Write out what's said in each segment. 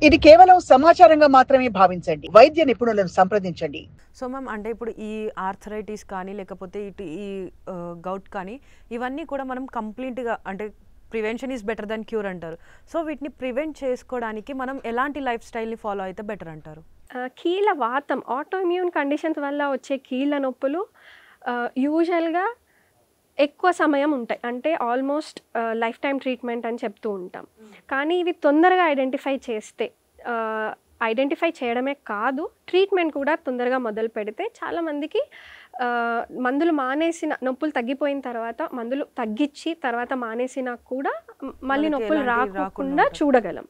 ఇది కేవలం సమాచారంగా మాత్రమే భావించండి. వైద్య నిపుణులను సంప్రదించండి. సో మ్యామ్, అంటే ఇప్పుడు ఈ ఆర్థరైటిస్ కానీ లేకపోతే ఇటు ఈ గౌట్ కానీ ఇవన్నీ కూడా మనం కంప్లీట్గా అంటే prevention is better than cure అంటారు. సో వీటిని ప్రివెంట్ చేసుకోవడానికి మనం ఎలాంటి లైఫ్ స్టైల్ని ఫాలో అయితే బెటర్ అంటారు? కీళ్ళ వాతం, ఆటోఇమ్యూన్ కండిషన్స్ వల్ల వచ్చే కీళ్ళ నొప్పులు యూజువల్గా ఎక్కువ సమయం ఉంటాయి. అంటే ఆల్మోస్ట్ లైఫ్ టైం ట్రీట్మెంట్ అని చెప్తూ ఉంటాం. కానీ ఇవి తొందరగా ఐడెంటిఫై చేయడమే కాదు, ట్రీట్మెంట్ కూడా తొందరగా మొదలు పెడితే చాలామందికి మందులు మానేసిన, నొప్పులు తగ్గిపోయిన తర్వాత మందులు తగ్గించి తర్వాత మానేసినా కూడా మళ్ళీ నొప్పులు రాకుండా చూడగలం.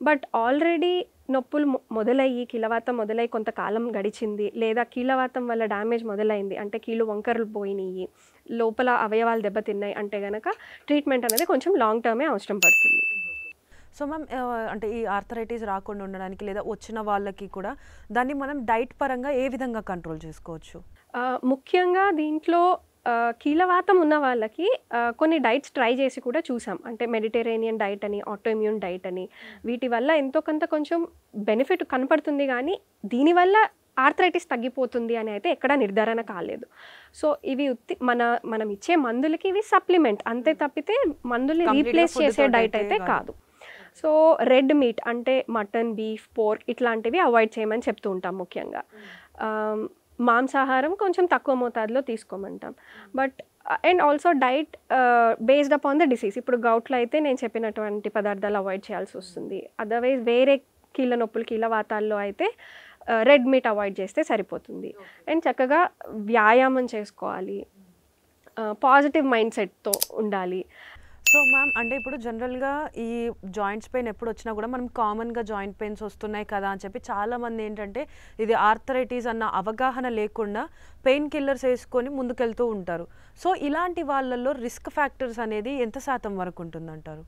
బట్ ఆల్రెడీ నొప్పులు మొదలయ్యి, కీళ్ళవాతం మొదలయ్యి కొంతకాలం గడిచింది, లేదా కీళ్ళవాతం వల్ల డ్యామేజ్ మొదలైంది అంటే కీళ్ళు వంకరలు పోయినాయి, లోపల అవయవాలు దెబ్బతిన్నాయి అంటే కనుక ట్రీట్మెంట్ అనేది కొంచెం లాంగ్ టర్మే అవసరం పడుతుంది. సో మ్యామ్, అంటే ఈ ఆర్థరైటిస్ రాకుండా ఉండడానికి లేదా వచ్చిన వాళ్ళకి కూడా దాన్ని మనం డైట్ పరంగా ఏ విధంగా కంట్రోల్ చేసుకోవచ్చు? ముఖ్యంగా దీంట్లో కీళ్ళవాతం ఉన్న వాళ్ళకి కొన్ని డైట్స్ ట్రై చేసి కూడా చూసాం. అంటే మెడిటరేనియన్ డైట్ అని, ఆటోఇమ్యూన్ డైట్ అని, వీటి వల్ల ఎంతో కొంత కొంచెం బెనిఫిట్ కనపడుతుంది. కానీ దీనివల్ల ఆర్థరైటిస్ తగ్గిపోతుంది అని అయితే ఎక్కడా నిర్ధారణ కాలేదు. సో ఇవి మనం ఇచ్చే మందులకి ఇవి సప్లిమెంట్ అంతే తప్పితే మందుల్ని రీప్లేస్ చేసే డైట్ అయితే కాదు. సో రెడ్ మీట్ అంటే మటన్, బీఫ్, పోర్క్ ఇట్లాంటివి అవాయిడ్ చేయమని చెప్తూ ఉంటాం. ముఖ్యంగా మాంసాహారం కొంచెం తక్కువ మోతాదులో తీసుకోమంటాం. But and also diet based upon the disease. ఇప్పుడు గౌట్లో అయితే నేను చెప్పినటువంటి పదార్థాలు అవాయిడ్ చేయాల్సి వస్తుంది. అదర్వైజ్ వేరే కీళ్ళ నొప్పులు, కీళ్ళ వాతాల్లో అయితే రెడ్ మీట్ అవాయిడ్ చేస్తే సరిపోతుంది. అండ్ చక్కగా వ్యాయామం చేసుకోవాలి, పాజిటివ్ మైండ్ సెట్తో ఉండాలి. సో మ్యామ్, అంటే ఇప్పుడు జనరల్గా ఈ జాయింట్స్ పెయిన్ ఎప్పుడు వచ్చినా కూడా మనం కామన్గా జాయింట్ పెయిన్స్ వస్తున్నాయి కదా అని చెప్పి చాలామంది ఏంటంటే ఇది ఆర్థరైటిస్ అన్న అవగాహన లేకుండా పెయిన్ కిల్లర్స్ వేసుకొని ముందుకెళ్తూ ఉంటారు. సో ఇలాంటి వాళ్ళల్లో రిస్క్ ఫ్యాక్టర్స్ అనేది ఎంత శాతం వరకు ఉంటుందంటారు?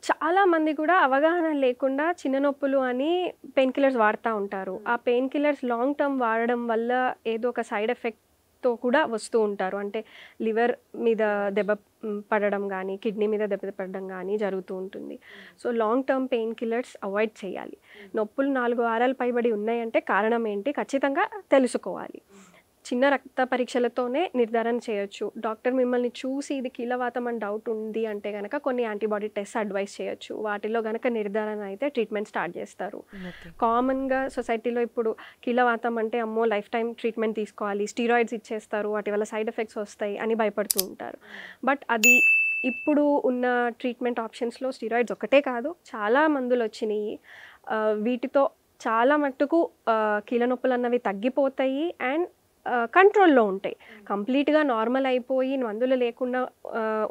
చాలామంది కూడా అవగాహన లేకుండా చిన్న నొప్పులు అని పెయిన్ కిల్లర్స్ వాడుతూ ఉంటారు. ఆ పెయిన్ కిల్లర్స్ లాంగ్ టర్మ్ వాడడం వల్ల ఏదో ఒక సైడ్ ఎఫెక్ట్తో కూడా వస్తూ ఉంటారు. అంటే లివర్ మీద దెబ్బ పడడం కానీ, కిడ్నీ మీద దెబ్బ పడడం కానీ జరుగుతూ ఉంటుంది. So long term pain killers avoid చేయాలి. నొప్పులు 4 వారాలు పైబడి ఉన్నాయంటే కారణం ఏంటి ఖచ్చితంగా తెలుసుకోవాలి. చిన్న రక్త పరీక్షలతోనే నిర్ధారణ చేయొచ్చు. డాక్టర్ మిమ్మల్ని చూసి ఇది కీళ్ళవాతం అని డౌట్ ఉంది అంటే కనుక కొన్ని యాంటీబాడీ టెస్ట్ అడ్వైస్ చేయొచ్చు. వాటిలో కనుక నిర్ధారణ అయితే ట్రీట్మెంట్ స్టార్ట్ చేస్తారు. కామన్గా సొసైటీలో ఇప్పుడు కీళ్ళవాతం అంటే అమ్మో లైఫ్ టైం ట్రీట్మెంట్ తీసుకోవాలి, స్టీరాయిడ్స్ ఇచ్చేస్తారు, వాటి వల్ల సైడ్ ఎఫెక్ట్స్ వస్తాయి అని భయపడుతూ ఉంటారు. బట్ అది ఇప్పుడు ఉన్న ట్రీట్మెంట్ ఆప్షన్స్లో స్టీరాయిడ్స్ ఒకటే కాదు, చాలా మందులు వచ్చినాయి. వీటితో చాలా మట్టుకు కీళ్ళ నొప్పులు అన్నవి తగ్గిపోతాయి అండ్ కంట్రోల్లో ఉంటాయి. కంప్లీట్గా నార్మల్ అయిపోయి మందులు లేకుండా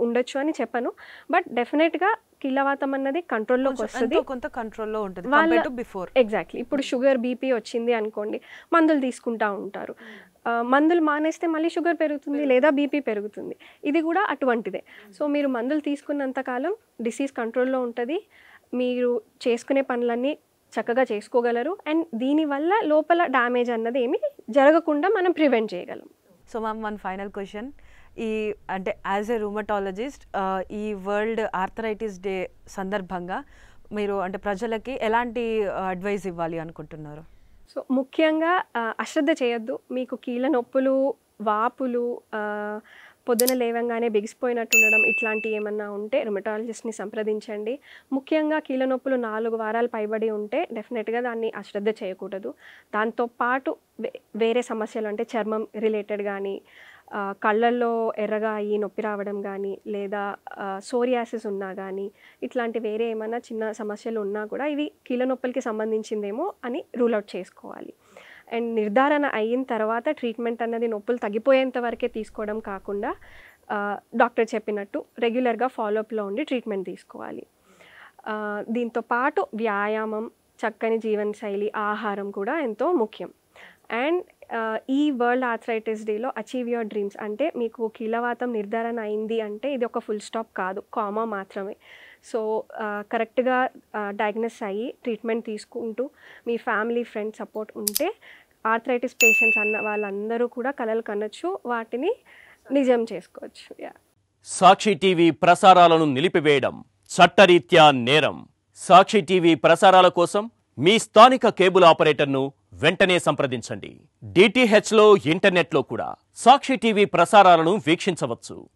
ఉండొచ్చు అని చెప్పను. బట్ డెఫినెట్గా కీళ్ళవాతం అన్నది కంట్రోల్లోకి వస్తుంది, కొంత కంట్రోల్లో ఉంటుంది. ఎగ్జాక్ట్లీ. ఇప్పుడు షుగర్, బీపీ వచ్చింది అనుకోండి, మందులు తీసుకుంటూ ఉంటారు. మందులు మానేస్తే మళ్ళీ షుగర్ పెరుగుతుంది లేదా బీపీ పెరుగుతుంది. ఇది కూడా అటువంటిదే. సో మీరు మందులు తీసుకున్నంతకాలం డిసీజ్ కంట్రోల్లో ఉంటుంది, మీరు చేసుకునే పనులన్నీ చక్కగా చేసుకోగలరు అండ్ దీనివల్ల లోపల డ్యామేజ్ అన్నది ఏమి జరగకుండా మనం ప్రివెంట్ చేయగలం. So ma'am, one final question. ఈ అంటే యాజ్ ఎ రూమటాలజిస్ట్ ఈ వరల్డ్ ఆర్థరైటిస్ డే సందర్భంగా మీరు అంటే ప్రజలకి ఎలాంటి అడ్వైస్ ఇవ్వాలి అనుకుంటున్నారు? సో ముఖ్యంగా అశ్రద్ధ చేయొద్దు. మీకు కీళ్ళ నొప్పులు, వాపులు, పొద్దున లేవంగానే బిగిసిపోయినట్టు ఉండడం ఇట్లాంటివి ఏమన్నా ఉంటే రుమటాలజిస్ట్ని సంప్రదించండి. ముఖ్యంగా కీళ్ళ నొప్పులు 4 వారాలు పైబడి ఉంటే డెఫినెట్గా దాన్ని అశ్రద్ధ చేయకూడదు. దాంతోపాటు వేరే సమస్యలు అంటే చర్మం రిలేటెడ్ కానీ, కళ్ళల్లో ఎర్రగా అయ్యి నొప్పి రావడం కానీ, లేదా సోరియాసిస్ ఉన్నా కానీ, ఇట్లాంటి వేరే ఏమైనా చిన్న సమస్యలు ఉన్నా కూడా ఇవి కీళ్ళ నొప్పులకి సంబంధించిందేమో అని రూల్ అవుట్ చేసుకోవాలి. అండ్ నిర్ధారణ అయిన తర్వాత ట్రీట్మెంట్ అన్నది నొప్పులు తగ్గిపోయేంత వరకే తీసుకోవడం కాకుండా డాక్టర్ చెప్పినట్టు రెగ్యులర్గా ఫాలోఅప్లో ఉండి ట్రీట్మెంట్ తీసుకోవాలి. దీంతో పాటు వ్యాయామం, చక్కని జీవనశైలి, ఆహారం కూడా ఎంతో ముఖ్యం. అండ్ ఈ వరల్డ్ ఆర్థరైటిస్ డేలో అచీవ్ యువర్ డ్రీమ్స్ అంటే మీకు కీళ్ళవాతం నిర్ధారణ అయింది అంటే ఇది ఒక ఫుల్ స్టాప్ కాదు, కామా మాత్రమే. సో కరెక్ట్గా డయాగ్నోస్ అయ్యి ట్రీట్మెంట్ తీసుకుంటూ మీ ఫ్యామిలీ ఫ్రెండ్స్ సపోర్ట్ ఉంటే ఆర్థరైటిస్ పేషెంట్స్ అన్న వాళ్ళందరూ కూడా కలలు కనొచ్చు, వాటిని నిజం చేసుకోవచ్చు. సాక్షి టీవీ ప్రసారాలను నిలిపివేయడం చట్టరీత్యా నేరం. సాక్షి టీవీ ప్రసారాల కోసం మీ స్థానిక కేబుల్ ఆపరేటర్ను వెంటనే సంప్రదించండి. డిటిహెచ్లో ఇంటర్నెట్లో కూడా సాక్షి టీవీ ప్రసారాలను వీక్షించవచ్చు.